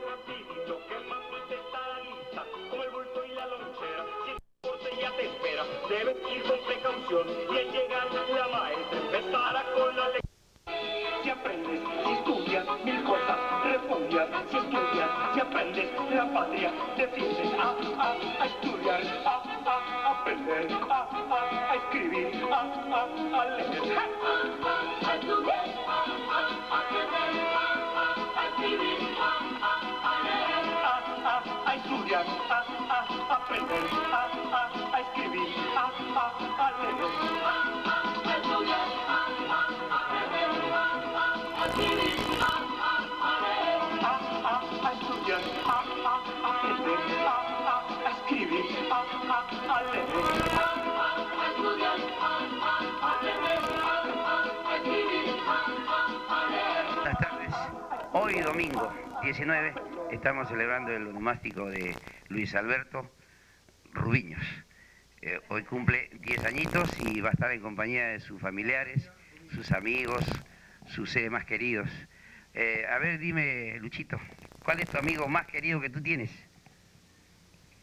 rapidito, que mami te está lista, con el bulto y la lonchera, si el porte ya te espera, debes ir con precaución, y al llegar la maestra empezará con la lección. Si aprendes, si estudias, mil cosas repudias, si estudias, si aprendes, la patria defiendes, a estudiar, a aprender, a escribir, a leer. A estudiar, a aprender, a escribir, a leer. A estudiar, a aprender, a escribir, a leer. A estudiar, a aprender, a escribir, a estudiar, a aprender, a escribir, a leer. A estudiar, a aprender, a escribir, a leer. Buenas tardes. Hoy domingo 19 estamos celebrando el onomástico de Luis Alberto Rubiños. Hoy cumple 10 añitos y va a estar en compañía de sus familiares, sus amigos, sus seres más queridos. A ver, dime, Luchito, ¿cuál es tu amigo más querido que tú tienes?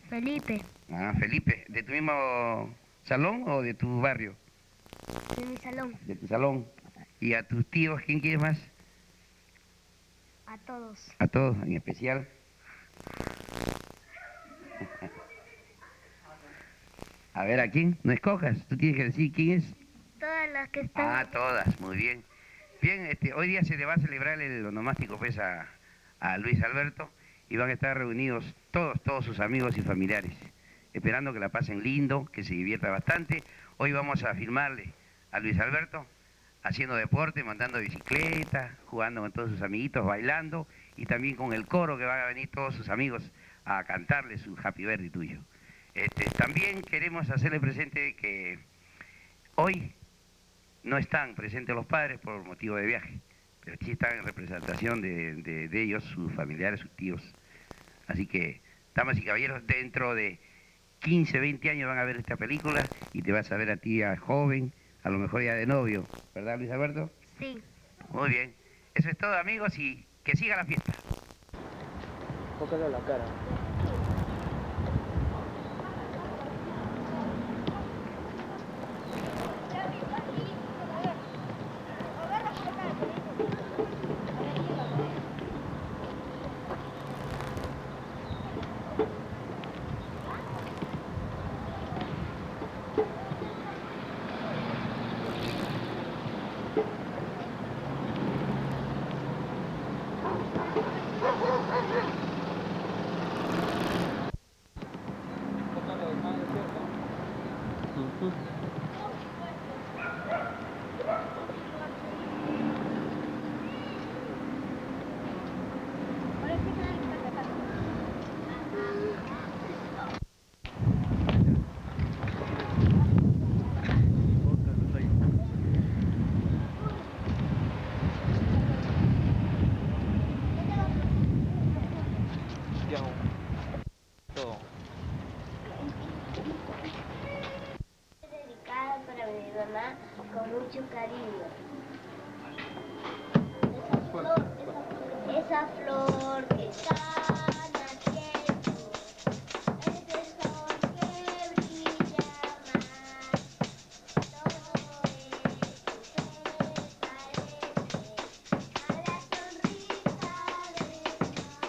Felipe, Ah, Felipe, ¿de tu mismo salón o de tu barrio? de mi salón, De tu salón. ¿Y a tus tíos, quién quieres más? a todos. A todos, en especial. A ver, ¿a quién? No escojas, tú tienes que decir quién es. Todas las que están. Ah, todas, muy bien. Bien, hoy día se le va a celebrar el onomástico pues a Luis Alberto y van a estar reunidos todos sus amigos y familiares, esperando que la pasen lindo, que se divierta bastante. Hoy vamos a filmarle a Luis Alberto haciendo deporte, montando bicicleta, jugando con todos sus amiguitos, bailando y también con el coro que van a venir todos sus amigos a cantarle su Happy Birthday tuyo. También queremos hacerle presente que hoy no están presentes los padres por motivo de viaje, pero sí están en representación de ellos, sus familiares, sus tíos. Así que, damas y caballeros, dentro de 15, 20 años van a ver esta película y te vas a ver a ti a joven, a lo mejor ya de novio, ¿verdad, Luis Alberto? Sí. Muy bien. Eso es todo, amigos, y que siga la fiesta. Pócale la cara. Dedicada para mi mamá con mucho cariño. Esa flor que está naciendo, ese sol que brilla más, todo eso se parece a la sonrisa de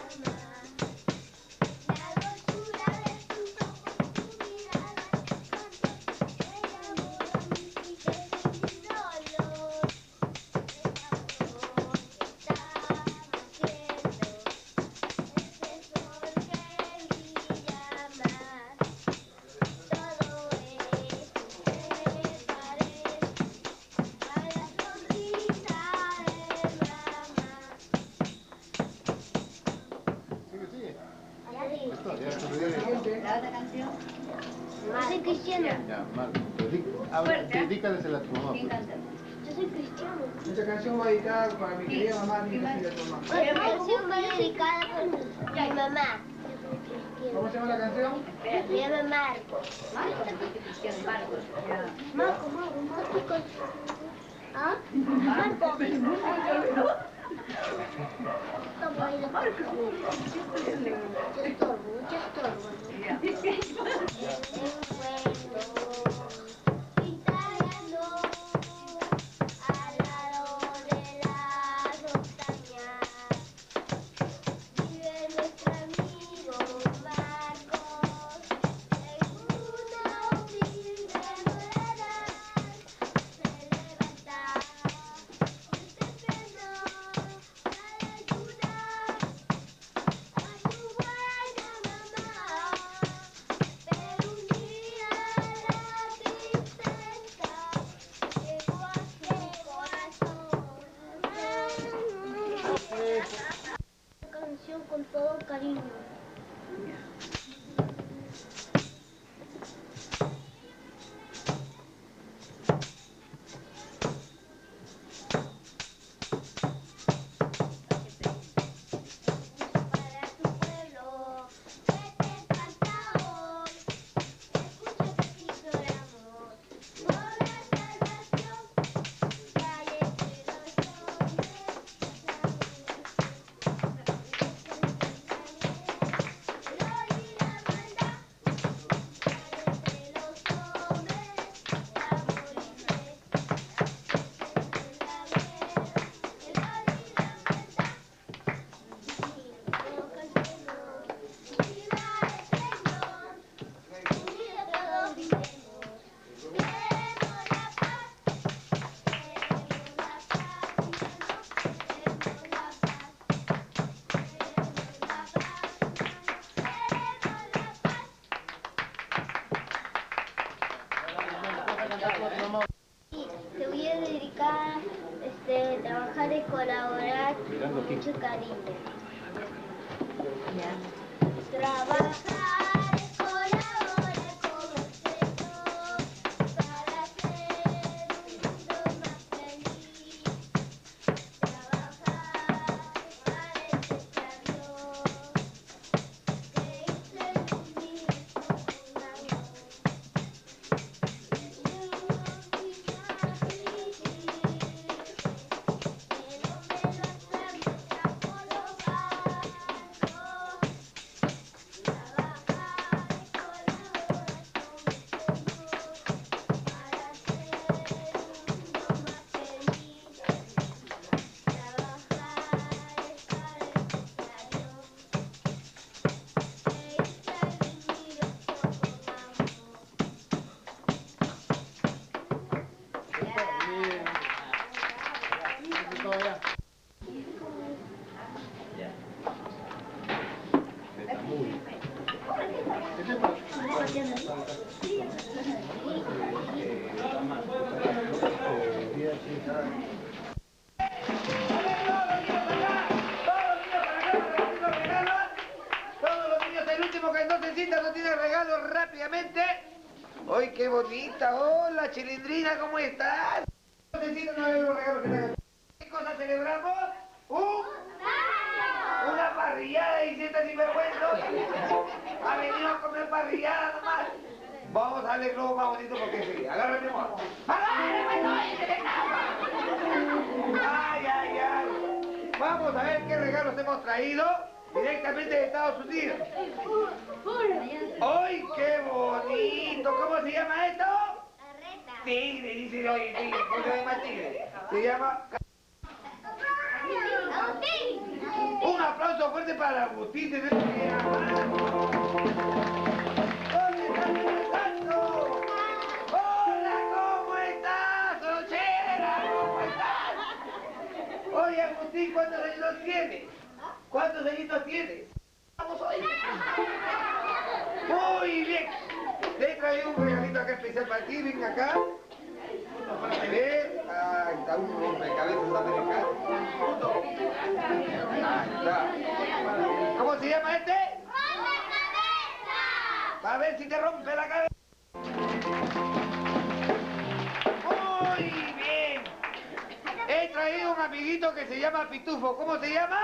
mamá. La dulzura de tus ojos, tu mirada que esconde, el amor a mí y que sentí dolor. Esa flor que está naciendo, ese sol que brilla más, todo eso se parece a la sonrisa de mamá. ¿La otra canción? Yo soy cristiano. Ya, Marco. Dedícasela a tu mamá. ¿Quién canta? Yo soy cristiano. Esta canción va dedicada para mi querida mamá, mi querida tu mamá. La canción va dedicada a mi mamá. ¿Cómo se llama la canción? Se llama Marco. Marcos. Marco. ¿Ah? Marco. Mucho estorbo. Italiano, al lado de las montañas, vive nuestro amigo Marcos, en una humilde rueda, se levanta, empezando a ayudar a su buena mamá, pero un día la tristeza llegó a su corazón. Canción con todo cariño. Para tu pueblo que te canta hoy, escucha este grito de amor por la salvación que hay entre los hombres. El odio y la maldad que hay entre los hombres, la morirse, la guerra, el odio y la maldad. Viva el Señor, unidos todos vivemos, queremos la paz, queremos la paz, queremos la paz, te voy a dedicar trabajar y colaborar con mucho cariño. Trabajar y colaborar con Señor para hacer un mundo más feliz. Trabajar parece a Dios que hizo el universo con amor. Todos los niños, el último que no se sienta no tiene regalo rápidamente. ¡Ay, qué bonita! Hola, Chilindrina, ¿cómo estás? No se sienta, no hay los regalos que tengan. ¿Qué cosa celebramos? Una parrillada y sienta sinvergüenza. Ha venido a comer parrillada nomás. Vamos a darle el globo más bonito porque sí. Agárrame, mi amor. ¡Ay, ay, ay! Vamos a ver qué regalos hemos traído directamente de Estados Unidos. ¡Ay, qué bonito! ¿Cómo se llama esto? Tigre, dice hoy, tigre. ¿Cómo se llama tigre? Se llama... Un aplauso fuerte para Agustín. Tenemos que llamar. ¿Dónde está el santo? Hola, ¿cómo estás, Rochera? ¿Cómo estás? Oye, Agustín, ¿cuántos añitos tienes? ¿Cuántos añitos tienes? Vamos hoy. Muy bien. Te he traído un regalito acá especial para ti. Ven acá. A ver. Ahí está un rompecabezas americano. Ahí está. ¿Cómo se llama este? A ver si te rompe la cabeza. Muy bien. He traído un amiguito que se llama Pitufo. ¿Cómo se llama?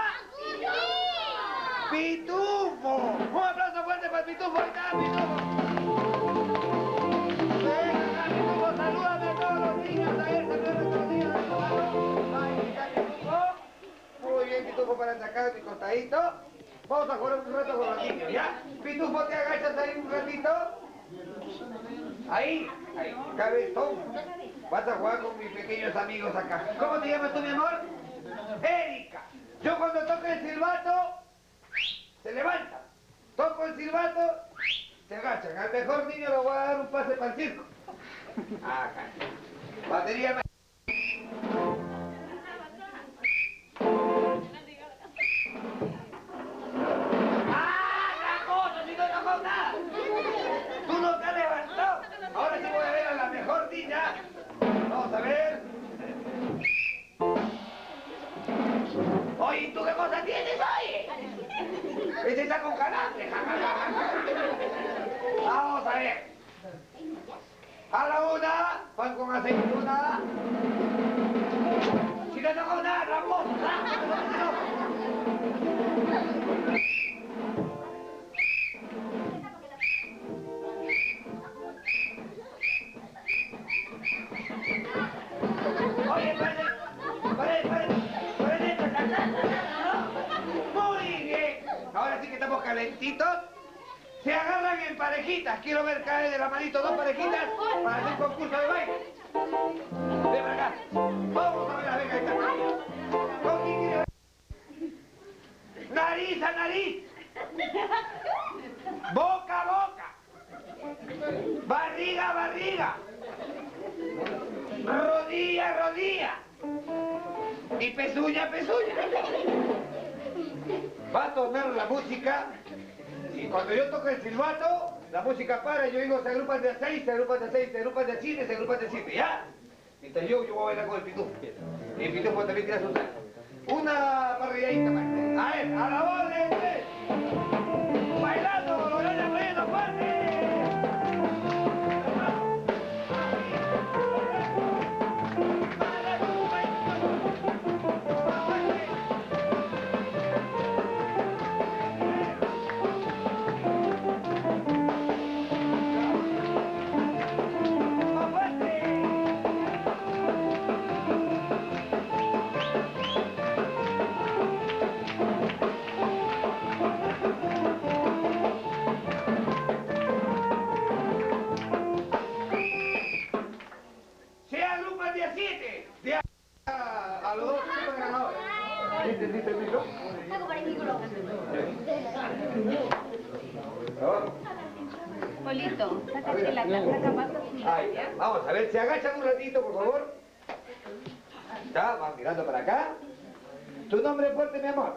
¡Pitufo! Un aplauso fuerte para el Pitufo. Ahí está, Pitufo. Venga, Pitufo, salúdame a todos los niños. A ver, saludos a nuestros niños. Ahí está, Pitufo. Muy bien, Pitufo, para párate acá en mi costadito. Vamos a jugar un rato con los niños, ¿ya? Pitufo, te agachas ahí un ratito. Ahí, cabezón. Vas a jugar con mis pequeños amigos acá. ¿Cómo te llamas tú, mi amor? Erika. Yo cuando toque el silbato, se levanta. Toco el silbato, se agachan. Al mejor niño le voy a dar un pase para el circo. Acá. Batería. ¡Ah, Ramoso! ¡Si no tocó nada! ¡Tú no te has levantado! Ahora sí voy a ver a la mejor niña. Vamos a ver. Oye, ¿tú qué cosa tienes, oye? Ese está con calambre. Vamos a ver. A la una, pan con aceituna. Si no tocó nada, Ramoso. Oye, muy bien. Ahora sí que estamos calentitos. Se agarran en parejitas. Quiero ver caer de la manito dos parejitas para hacer concurso de baile. Ven para acá. Vamos a ver, venga, ahí está. ¿Con quién quiere ver? Nariz a nariz. Boca a boca. Barriga a barriga. Rodilla a rodilla. Y pezuña a pezuña. Va a tornar la música. Y cuando yo toco el silbato, la música para y yo digo, se agrupan de 6, se agrupan de 6, se agrupan de 7, se agrupan de 7, ¿ya? Mientras yo voy a bailar con el pitufo. Y el pitufo también tira su salsa. Una parrilladita más. A ver, a la orden, bailando, Lorena Moreno, fuerte. A los dos super ganadores. ¿Entendiste el micro? Saco para el micro. Polito, sácate la casaca más Ahí está. Vamos a ver, se agachan un ratito, por favor. Está, van mirando para acá. ¿Tu nombre es fuerte, mi amor?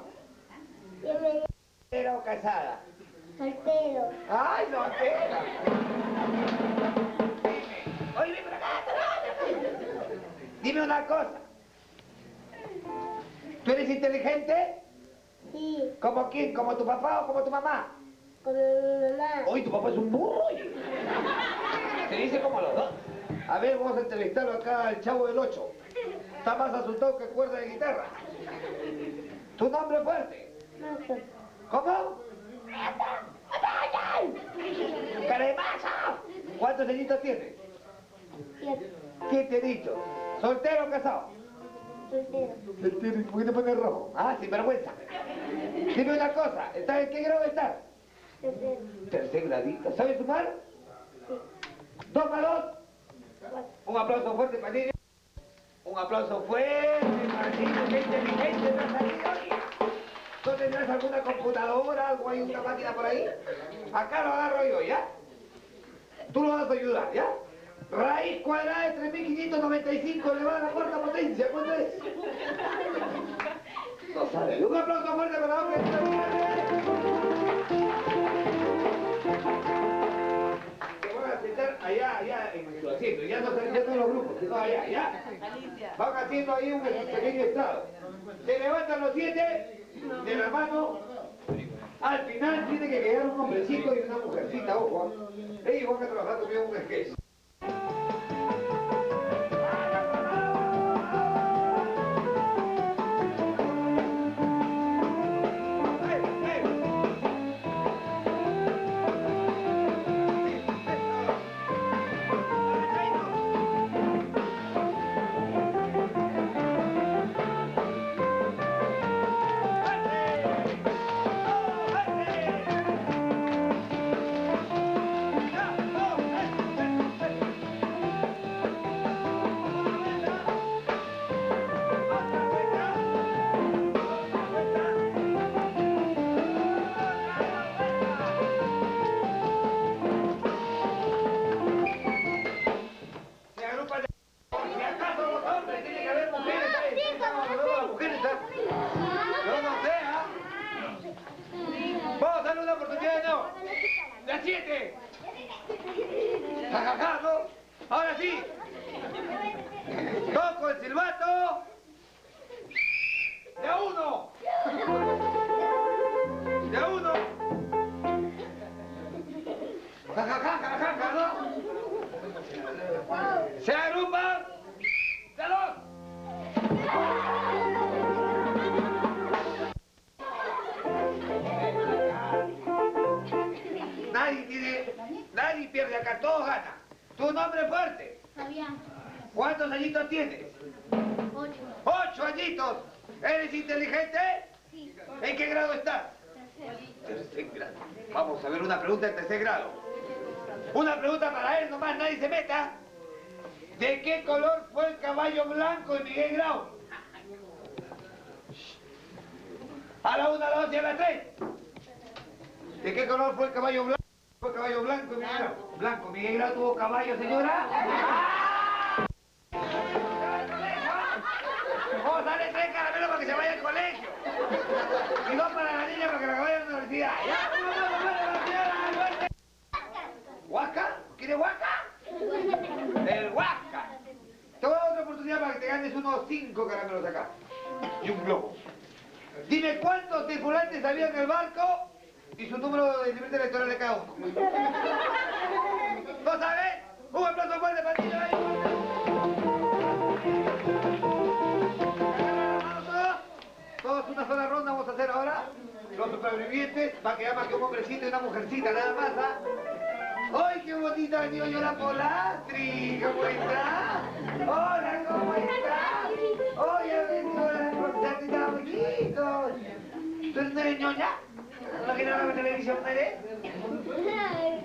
Bienvenido. ¿Soltera o casada? Soltero. ¡Ay, soltera! Dime. Oye, ven para acá. Dime una cosa. ¿Tú eres inteligente? Sí, ¿Como quién? ¿Como tu papá o como tu mamá? como mi mamá. Hoy tu papá es un burro, oye. Se dice como los dos. A ver, vamos a entrevistarlo acá al Chavo del 8. Está más asustado que cuerda de guitarra. ¿Tu nombre es fuerte? Mazo. ¿Cómo? ¡Caremazo! ¿Cuántos añitos tienes? 7. 7 dichos. ¿Soltero o casado? Soltero. ¿Por qué te pones rojo? Ah, sin vergüenza. Dime una cosa, ¿estás en qué grado estás? Tercero. Tercer gradito. ¿Sabes sumar? Sí. 2 más 2. 4. Un aplauso fuerte para niño. Un aplauso fuerte para niño. ¡Qué inteligente me ha salido! ¿Tú tendrás alguna computadora, algo ahí, una máquina por ahí? Acá lo agarro yo, ¿ya? Tú lo vas a ayudar, ¿ya? Raíz cuadrada de 3595 elevada a la cuarta potencia. ¿Cuánto es? No sabe. Un aplauso fuerte para la obra. Se van a sentar allá en su asiento. Ya no los grupos, sino allá, ¿ya? Van haciendo ahí un pequeño estrado. Se levantan los 7 de la mano. Al final tiene que quedar un hombrecito y una mujercita, ojo. Ellos van a trabajar conmigo en un sketch. ¡Fuerte! acá, todos ganan. ¿Tu nombre fuerte? Fabián, ¿Cuántos añitos tienes? 8. 8 añitos. ¿Eres inteligente? Sí. ¿En qué grado estás? Tercero. Tercer grado. Vamos a ver una pregunta de tercer grado. Una pregunta para él, nomás nadie se meta. ¿De qué color fue el caballo blanco de Miguel Grau? A la 1, a la 2 y a la 3. ¿De qué color fue el caballo blanco? Fue el caballo blanco de Miguel Grau. Blanco. ¿Miguel Grau tuvo caballo, señora? Vamos a darle 3 caramelos para que se vaya al colegio. Y 2 para la niña para que la vaya a la universidad. ¿Ya? ¿Huasca? ¿Quieres huasca? El huasca. Te voy a dar otra oportunidad para que te ganes unos 5 caramelos acá. Y un globo. Dime cuántos tripulantes había en el barco y su número de libreta electoral de cada uno. ¿No sabes? Un aplauso fuerte para ti. Todos una sola ronda vamos a hacer ahora. Los supervivientes, va a quedar más que un hombrecito y una mujercita, nada más, ¿ah? ¡Ay, qué bonita ha venido Yola Polastri! ¿Cómo está? Hola, ¿cómo está? Oye, ha venido la Polastri, está bonito. ¿Tú eres ñoña? ¿No quieres ver la televisión, eres?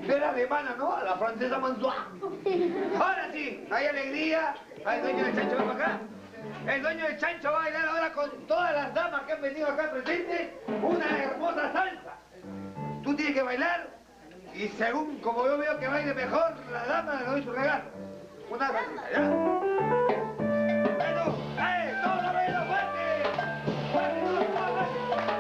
Tú eres alemana, ¿no? La francesa Mansois. Ahora sí, hay alegría. El dueño del chancho, ven para acá. El dueño del chancho va a bailar ahora con todas las damas que han venido acá presentes una hermosa salsa. Tú tienes que bailar y según como yo veo que baile mejor, la dama le doy su regalo. Una salsita, ¿ya? ¡Bueno! ¡Todos a bailar fuerte! ¡Fuerte, todos, fuerte!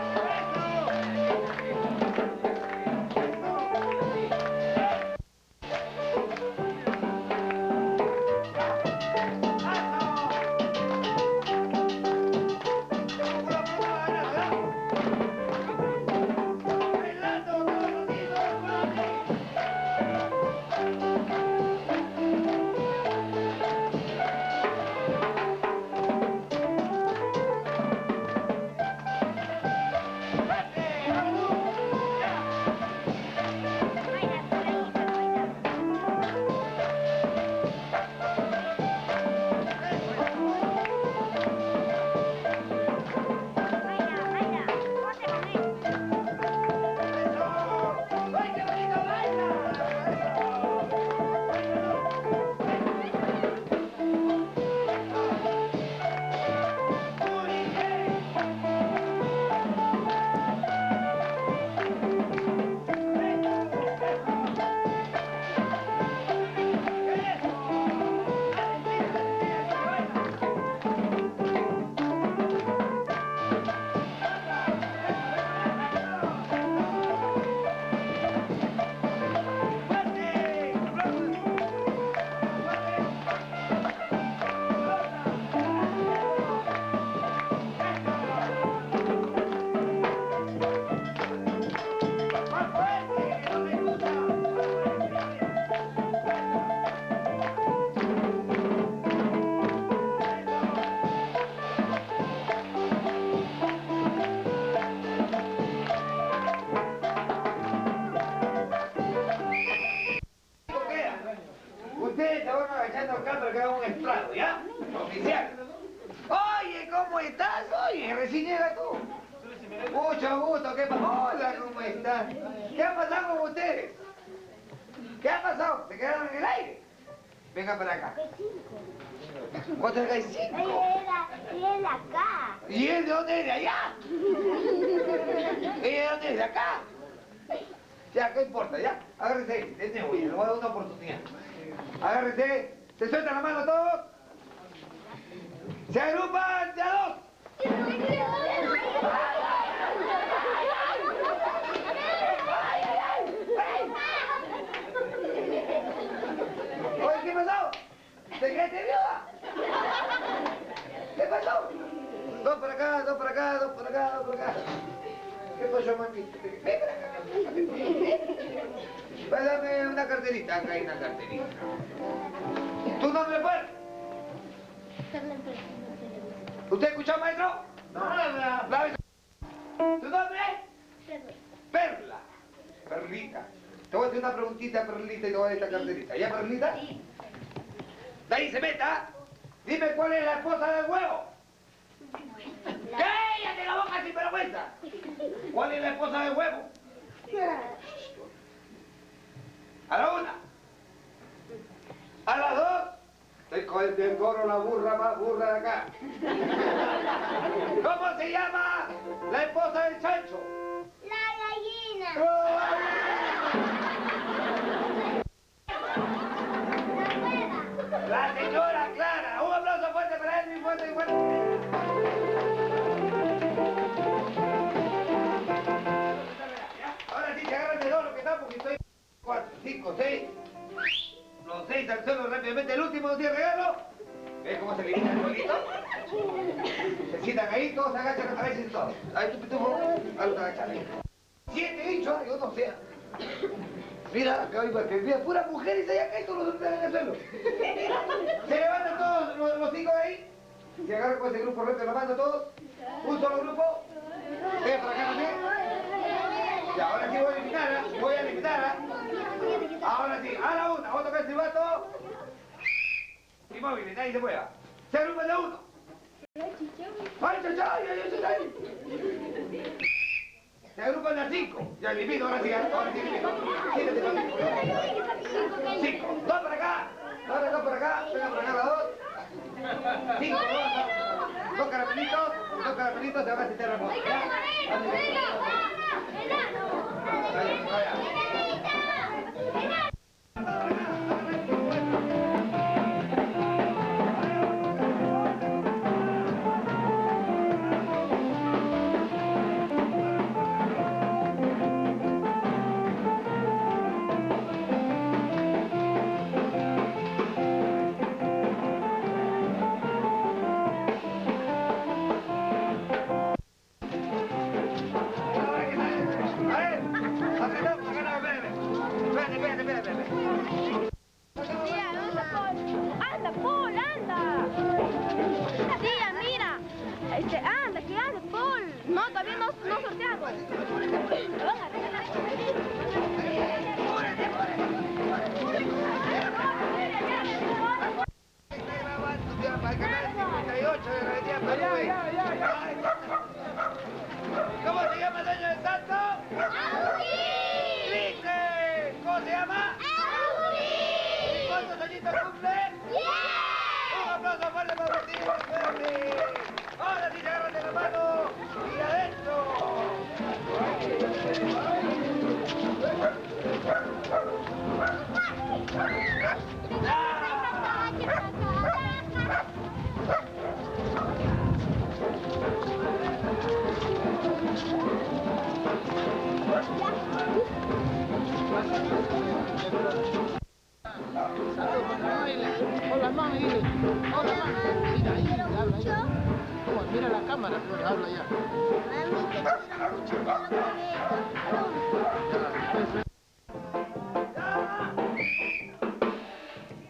Ustedes se van agachando acá para que haga un estrado, ¿ya? Oficial. Oye, ¿cómo estás? Oye, recién llega tú. Mucho gusto, ¿qué pasa? Hola, ¿cómo estás? ¿Qué ha pasado con ustedes? ¿Qué ha pasado? ¿Se quedaron en el aire? Venga para acá. ¿Cuántos hay? 5. Él es acá. ¿Y él de dónde es? ¿De allá? ¿Ella de dónde es? ¿De acá? Ya, ¿qué importa? Ya, agárrese, de nuevo, ya, le voy a dar una oportunidad. Agárrese, se sueltan la mano todos. Se agrupan de a 2. Oye, ¿qué pasó? ¿Te quedaste viuda? ¿Qué pasó? 2 para acá, 2 para acá, 2 para acá, 2 para acá. ¿Qué pasó, mami? Ven para acá. Dame una carterita, acá hay una carterita. ¿Tu nombre fue? ¿Usted escuchó, maestro? No. ¿Tu nombre? Perla. Perlita. Te voy a decir hacer una preguntita a Perlita y le voy a dar esta carterita. ¿Ya, Perlita? Sí. De ahí se meta. Dime cuál es la esposa del huevo. ¡Cállate la boca sin vergüenza! ¿Cuál es la esposa del huevo? A la una. A las dos. Te coro la burra más burra de acá. ¿Cómo se llama la esposa del chancho? La gallina. La señora Clara. Un aplauso fuerte para él, muy fuerte, fuerte. Ahora sí, se agarran de dos lo que está porque estoy 4, 5, 6. Los 6 al suelo rápidamente. El último 10 regalos. ¿Ves cómo se elimina el jueguito? Se sientan ahí, todos se agachan la cabeza y todo. Ahí tú, algo te agachas ahí. 7 hinchos, yo no sé. Mira, acá hay mira, pura mujer y se acá y todos los están en el suelo. Se levantan todos los 5 de ahí. Se agarran con ese grupo recto la mano todos. Un solo grupo. Ven para acá también. Y ahora sí voy a eliminar, ¿eh? Voy a eliminar, ¿eh? Ahora sí, a la una, otro que el silbato. Inmóviles, nadie se mueva. Se agrupan de a uno. ¡Ay, chay! Se agrupan de a 5. Ya elimino, ahora sí elimino. Siéntate conmigo. 5. 2 para acá. Ahora 2 para acá. Venga para acá las 2. 5, 2 caramelitos. 2 caramelitos se van a citar la moto. Anda, Paul, anda. Tía, mira. Anda, que anda, Paul. No, todavía no sorteado. ¿Cómo se llama el dueño del santo? ¡Grite! ¿Cómo se llama? ¿Y cuántos añitos cumple? Un aplauso fuerte para Martín. Ahora sí se agarran de la mano y adentro. Hola, mami, dile. Hola, mami. Mira, ahí, habla ya. Mira la cámara, pero habla ya. Mami, te quiero mucho, te lo prometo.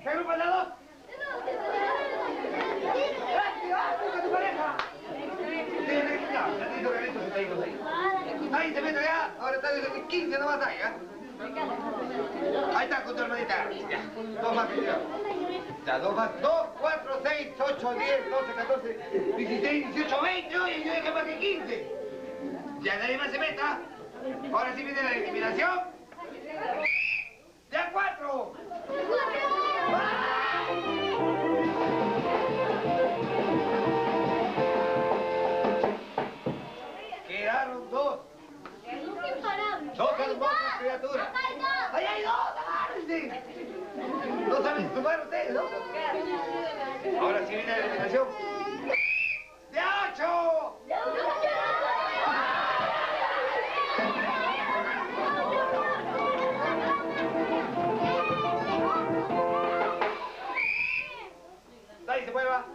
¿Se agrupan las 2? ¡Con tu pareja! Ahí se mete ya. Ahora está diciendo 15 nomás hay, ¿eh? Ahí está con tu hermanita. Ya. 2 más que yo. Ya, 2 más. 2, 4, 6, 8, 10, 12, 14, 16, 18, 20. Oye, yo dije más que 15. Ya nadie más se meta. Ahora sí viene la eliminación. Ya 4. Quedaron 2. Dos hermosas criaturas. ¡Ahí hay 2! ¡Agárrense! ¿No saben sumar ustedes, no? Ahora sí viene la eliminación. ¡De 8! Ahí se mueva.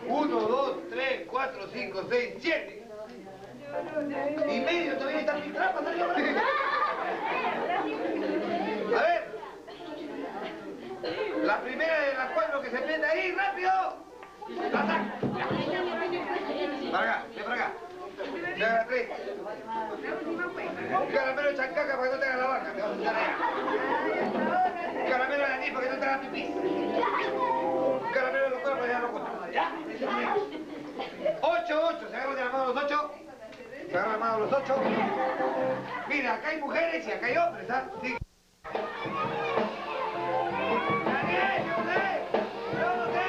1, 2, 3, 4, 5, 6, 7. Y medio todavía está mi trampa, salió por aquí. A ver. La primera de las 4 que se mete ahí, rápido. La saca. Para acá, ven para acá. Ven a la 3. Un caramelo de chancaca para que no te haga la vaca, te vas a sentar allá. Un caramelo de anís para que no te haga pipí. Un caramelo de los cuerpos ya no cuenta. ¿Ya? 8, se agarran de la mano los 8. Se agarran de la mano los 8. Mira, acá hay mujeres y acá hay hombres, ¿ah? Sí. ¡Daniel, yo sé! ¡Yo no sé!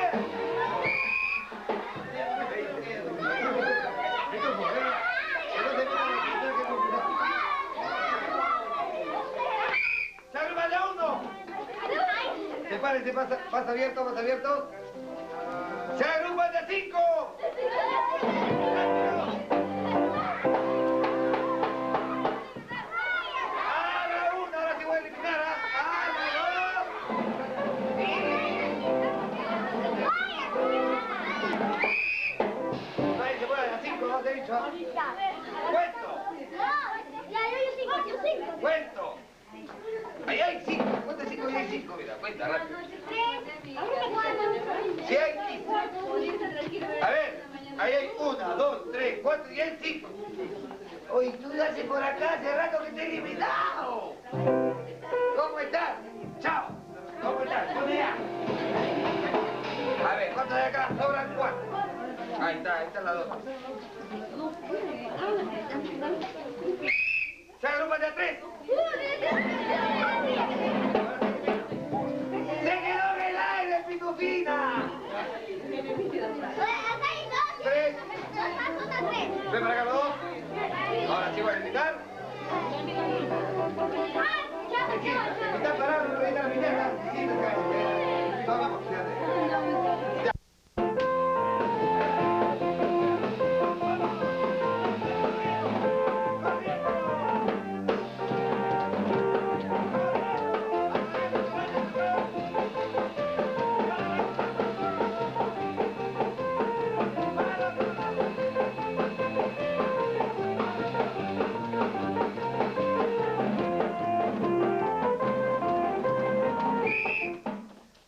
¡Se agrupan de a uno! Sepárense, pasa abierto, pasa abierto. ¡Se agrupan de a 5! Ahora sí voy a eliminar, ¿ah? Ahí se puede, a 5, ¿no? Te he dicho, ¿ah? Cuento, cuento. Ahí hay 5, cuenta 5 y hay 5, mira, cuenta, rápido. Si hay 15. A ver, ahí hay 1, 2, 3, 4 y hay 5. Oye, tú haces por acá hace rato que te he eliminado. ¿Cómo estás? Chao. ¿Cómo estás? ¿Cómo estás? A ver, ¿cuántos de acá? Sobran 4. Ahí está la 2. Se agrupan de a 3. ¡Se quedó en el aire, pitufina! 3. Ven para acá los 2. Ahora sí voy a invitar. Está parado, no revienta la piñata. Siéntate acá. Vamos, siéntate.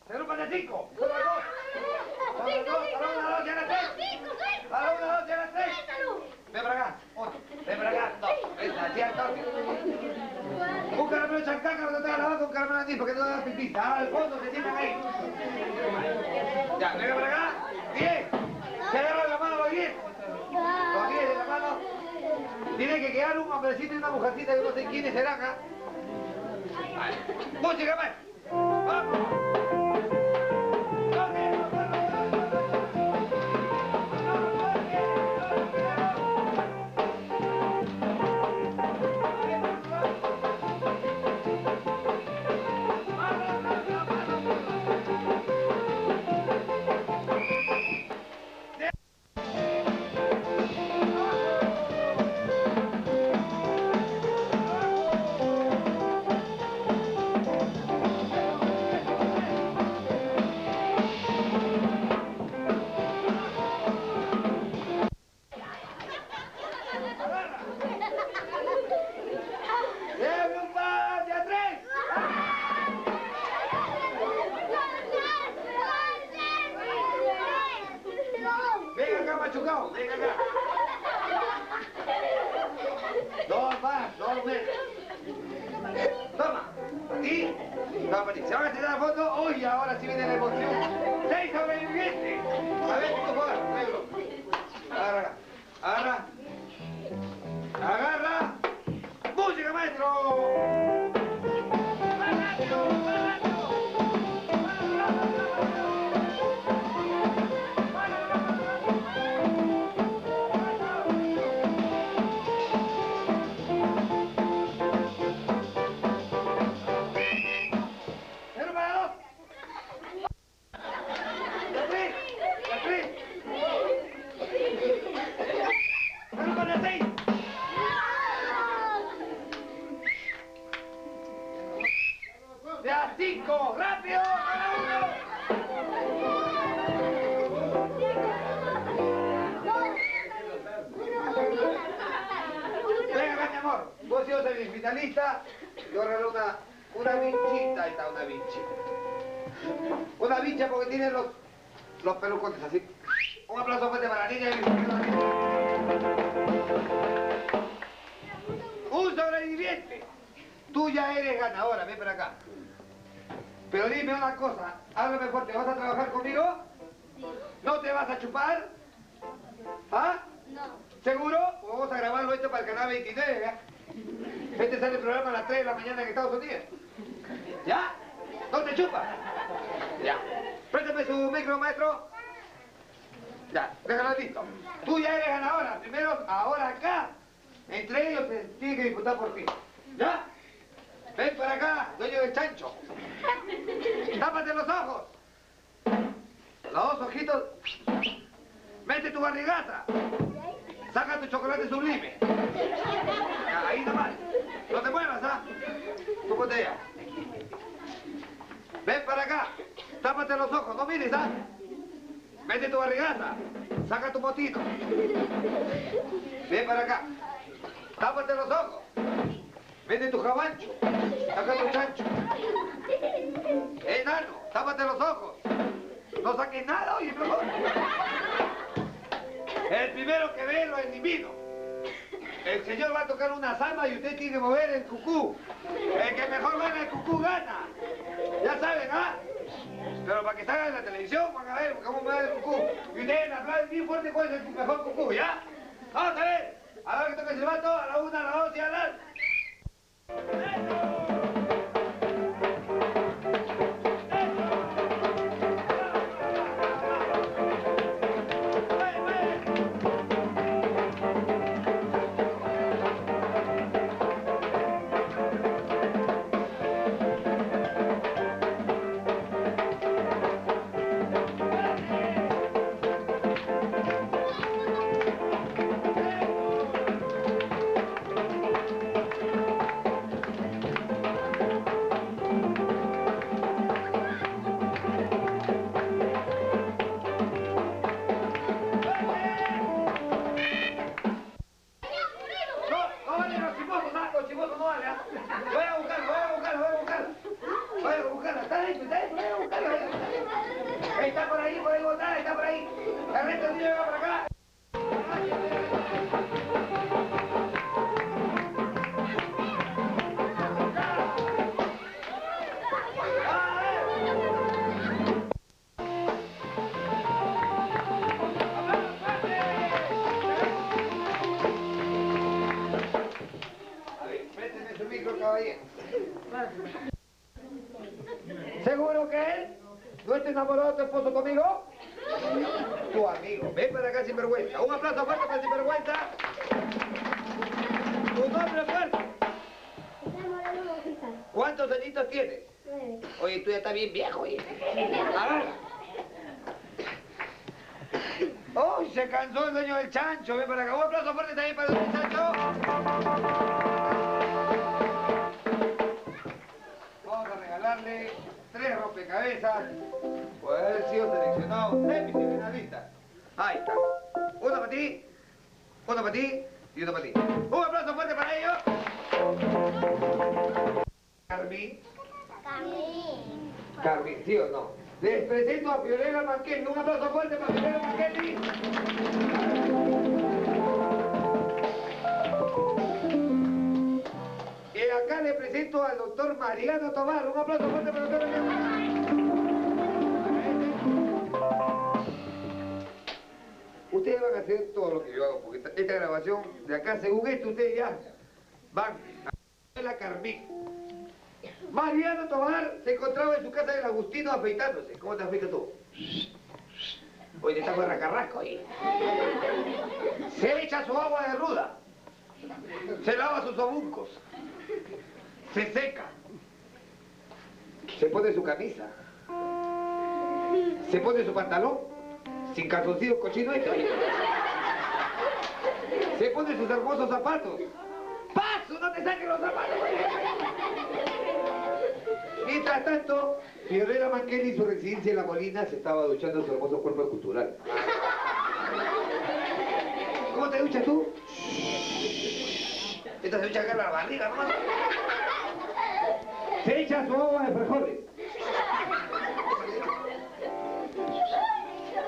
Se agrupan de 5. A la 1, 2 y a la 3. A la 1, 2 y a la 3. Ven para acá. 1. Ven para acá. 2. Ven, así al toque. Un caramelo de chancaca cuando te hagas la vaca, un caramelo de anís porque no te da pipita. Ahora al fondo se sientan ahí. Ya, venga para acá. 10. Se agarran la mano los 10. Los 10 de la mano. Tiene que quedar un hombrecito y una mujercita que no sé quiénes serán acá. Música, más. ¡Vamos! Venga acá, machucado, venga acá. 2 más, 2 menos. Toma, para ti, toma para ti. Se van a tirar la foto, uy, ahora sí viene la emoción. 6 sobrevivientes. A ver, tú juegas, negro. Agarra acá, agarra. Agarra. ¡Música, maestro! ¡Más rápido, más rápido! ¡De a 5! ¡Rápido! ¡Cada uno! Venga acá, mi amor. Vos sos el hospitalista. Yo regalo una vinchita. Ahí está, una vincha. Una vincha porque tiene los pelucones así. Un aplauso fuerte para la niña y un sobreviviente. ya eres ganadora, ven para acá. Pero dime una cosa, háblame fuerte, ¿vas a trabajar conmigo? Sí. ¿No te vas a chupar? ¿Ah? No. ¿Seguro? O vamos a grabarlo esto para el canal 29, ¿ya? Este sale el programa a las 3 de la mañana en Estados Unidos. ¿Ya? ¿No te chupas? Ya. Préstame su micro, maestro. Ya, déjalo listo. Tú ya eres ganadora. Primero, ahora acá. Entre ellos se tiene que disputar por ti. ¿Ya? Ven para acá, dueño del chancho. Tápate los ojos. Los dos ojitos. Mete tu barrigata. Saca tu chocolate sublime. Ya, ahí nomás. No te muevas, ¿ah? Tu botella. Ven para acá. Tápate los ojos, no mires, ¿ah? Mete tu barrigata. Saca tu motito. Ven para acá. Tápate los ojos. Mete tu jabancho. Saca tu chancho. Enano, tápate los ojos. No saques nada, oye, mejor. El primero que ve lo elimino. El señor va a tocar una samba y usted tiene que mover el cucú. El que mejor gana el cucú gana. Ya saben, ¿ah? Pero para que salga en la televisión van a ver cómo mueve el cucú. Y ustedes me aplauden bien fuerte cuál es el mejor cucú, ¿ya? Vamos a ver. A ver que toque el silbato, a la 1, a la 2 y a la... No vale los chimosos, ¿ah? Los chimosos no vale, ¿ah? Voy a buscarla. Está hecho, voy a buscarla. Está por ahí botada, está por ahí. El resto del niño va para acá. A ver, présteme su micro, caballero. ¿Seguro que él no está enamorado de tu esposo, tu amigo? Tu amigo. Ven para acá, sinvergüenza. Un aplauso fuerte para el sinvergüenza. Tu nombre fuerte. ¿Cuántos añitos tienes? 9. Oye, tú ya estás bien viejo, oye. Agarra. ¡Oh, se cansó el dueño del chancho! Ven para acá. Un aplauso fuerte también para el dueño del chancho. Vamos a regalarle 3 rompecabezas por haber sido seleccionado semifinalistas. Ahí está. Uno para ti, uno para ti y uno para ti. Un aplauso fuerte para ellos. Carmen. Carmen, ¿sí o no? Les presento a Fiorella Manquelli. Un aplauso fuerte para Fiorella Manquelli. Y acá le presento al doctor Mariano Tobar. Un aplauso fuerte para el doctor Mariano. Ustedes van a hacer todo lo que yo hago, porque esta grabación de acá, según esto, ustedes ya van a la Carmen. Mariano Tobar se encontraba en su casa del Agustino afeitándose. ¿Cómo te afeitas tú? Oye, te está con racarrasco ahí. Se echa su agua de ruda. Se lava sus obuncos. Se seca. Se pone su camisa. Se pone su pantalón. Sin calzoncillos cochinos. Se pone sus hermosos zapatos. ¡Paso! ¡No te saques los zapatos! Mientras tanto, Fiorella Manquelli en su residencia en La Molina se estaba duchando en su hermoso cuerpo escultural. ¿Cómo te duchas tú? Esta se ducha acá en la barriga, ¿no? Se echa su agua de frijoles.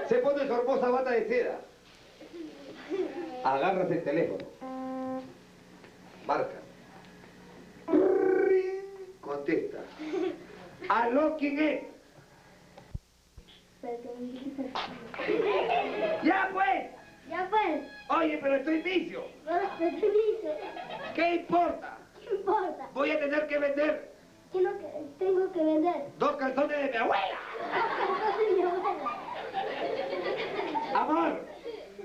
Se pone su hermosa bata de seda. Agarras el teléfono. Marca. ¿Aló, quién es? Pero que me dices. ¡Ya pues! Ya pues, Oye, pero estoy vicio. no te dice. ¿Qué importa? ¿Qué importa? Voy a tener que vender Tengo que vender. 2 calzones de mi abuela. Entonces mi abuela. Amor,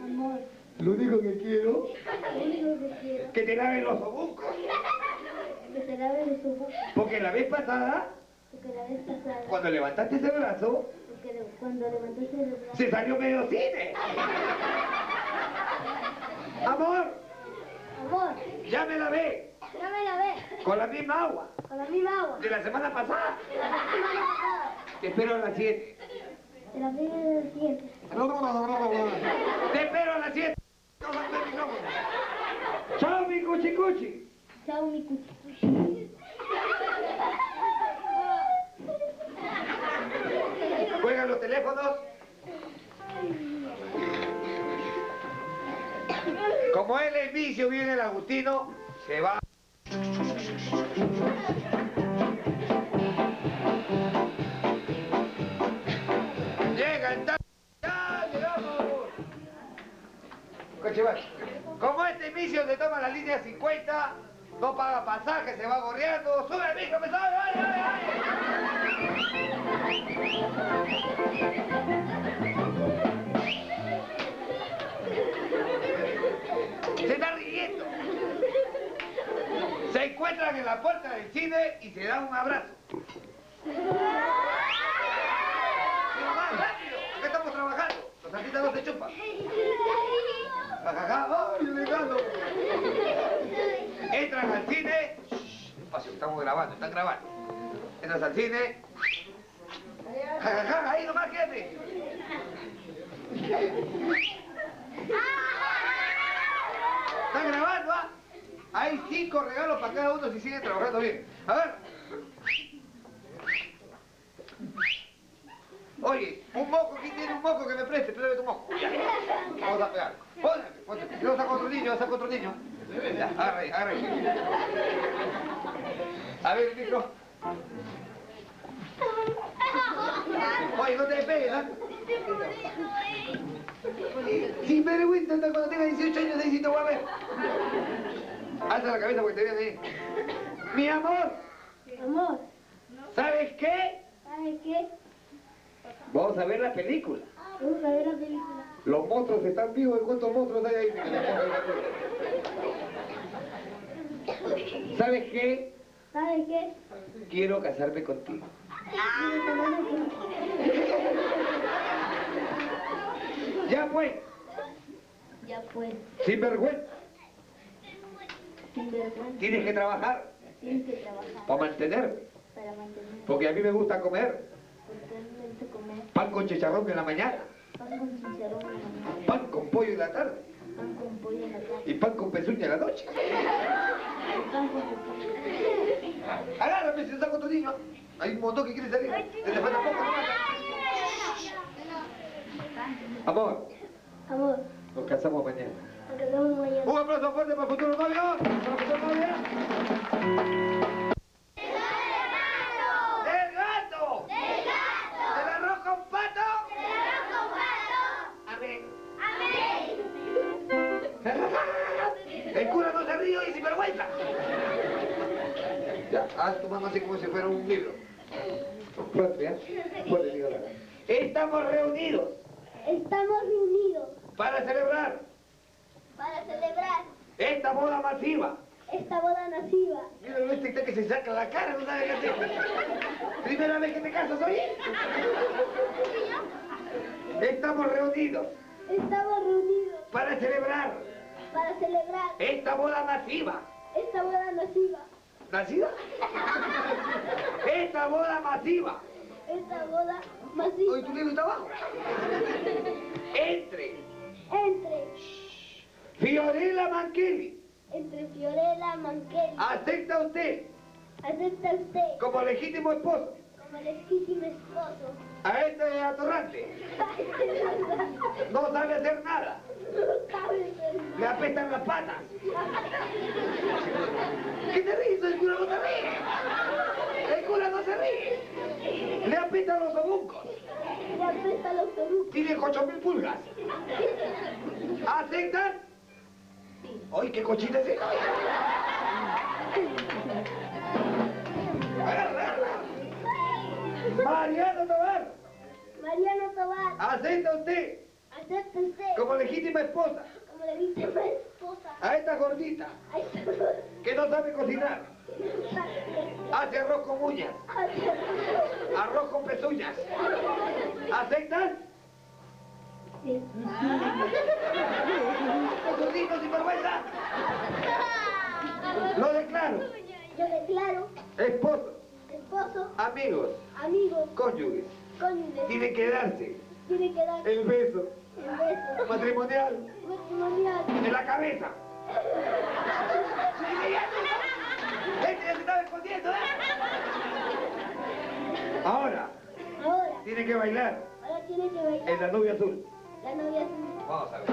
Amor, lo único que quiero lo único que quiero es que te laven los obucos. es que se lave de su boca. Porque la vez pasada, Porque la vez pasada, cuando levantaste ese brazo, cuando levantaste el brazo, se salió medio cine. Amor, amor, ya me lavé ya me lavé con la misma agua con la misma agua de la semana pasada. de la semana pasada. Te espero a las 7. De la primera del siguiente. Te espero a las 7. Chao, mi cuchi cuchi. Chao, mi cuchi. Juegan los teléfonos. Como él es vicio, viene el Agustino, se va. Llega el taxi. ¡Ya llegamos! Coche, va. Como este vicio se toma la línea 50, no paga pasaje, se va gorreando. ¡Sube el micro, me sube! ¡Ay, ay, ay! Se está riendo. Se encuentran en la puerta del cine y se dan un abrazo. Pero más rápido, que estamos trabajando. Los artistas no se chupan. Jajaja, ¡ay, regalo! Entran al cine. Shh, despacio, estamos grabando, están grabando. Entras al cine. Jajaja, ahí nomás quédate. Están grabando, ¿ah? Hay 5 regalos para cada uno si siguen trabajando bien. A ver. Oye, un moco, ¿quién tiene un moco que me preste? Pídame tu moco. Ya. Vamos a pegar. Ponte. Yo saco otro niño, saco otro niño. Ya, agarra ahí, agarra ahí. A ver, el micro. Oye, no te despegues, ¿ah? Sin vergüenza, hasta cuando tenga 18 años, ahí sí te voy a ver. Alza la cabeza porque te vean ahí. Mi amor, Amor, ¿sabes qué? ¿sabes qué? Vamos a ver la película. Vamos a ver la película. Los monstruos están vivos. ¿Cuántos monstruos hay ahí? ¿Sabes qué? ¿Sabes qué? Quiero casarme contigo. Quiero tomarme contigo. Ya pues, Ya pues, sin vergüenza. sin vergüenza, Tienes que trabajar tienes que trabajar para mantenerme. para mantener. Porque a mí me gusta comer Porque a mí me gusta comer pan con chicharrón en la mañana, pan con chicharrón en la mañana, pan con pollo en la tarde pan con pollo en la tarde, y pan con pezuña en la noche. pan con pollo. Agárrame si saco otro niño. Hay un montón que quiere salir. Te falta poco nomás. Amor, Amor, nos casamos mañana. nos casamos mañana. Un aplauso fuerte para el futuro novio. Para el futuro novio. ¡Del gato! ¡Del arroz con pato! Amén. El cura no se ríe y sin vergüenza. Ya, haz tu mano así como si fuera un libro. Fuerte, ¿eh? Fuerte, dígala. Estamos reunidos Estamos reunidos para celebrar para celebrar esta boda masiva. esta boda masiva. Mira, este está que se saca la cara, no sabe qué hacer. Primera vez que te casas, oye. Estamos reunidos Estamos reunidos para celebrar para celebrar esta boda masiva. esta boda masiva. ¿Nacida? Esta boda masiva. Esta boda Oye, masiva tu libro está abajo. Entre Fiorella Manchini. entre Fiorella Manchini. ¿Acepta usted ¿Acepta usted como legítimo esposo como legítimo esposo? a este atorrante? No sabe hacer nada. Le apestan las patas. ¿Qué te ríes? El cura no se ríe. El cura no se ríe. Le apretan los obucos. Le apesta los obucos. Tiene 8.000 pulgas. ¿Aceptan? ¡Ay, qué cochina es esta! Mariano Tobar, Mariano Tobar, ¿acepta usted acepte usted como legítima esposa como legítima esposa a esta gordita a esta mujer que no sabe cocinar? Hace arroz con uñas, arroz con pezuñas. ¿Aceptan? Sí. ¡Gordito sin vergüenza! Lo declaro. Yo declaro Esposo, esposo, amigos, amigos, cónyuges. cónyuges. Tienen que darse Tiene que dar el beso el beso matrimonial matrimonial. en la cabeza. ¡Este ya se estaba escondiendo, ¿eh? Ahora, Ahora, tiene que bailar ahora tiene que bailar en la nubia azul. la novia azul. Vamos a ver.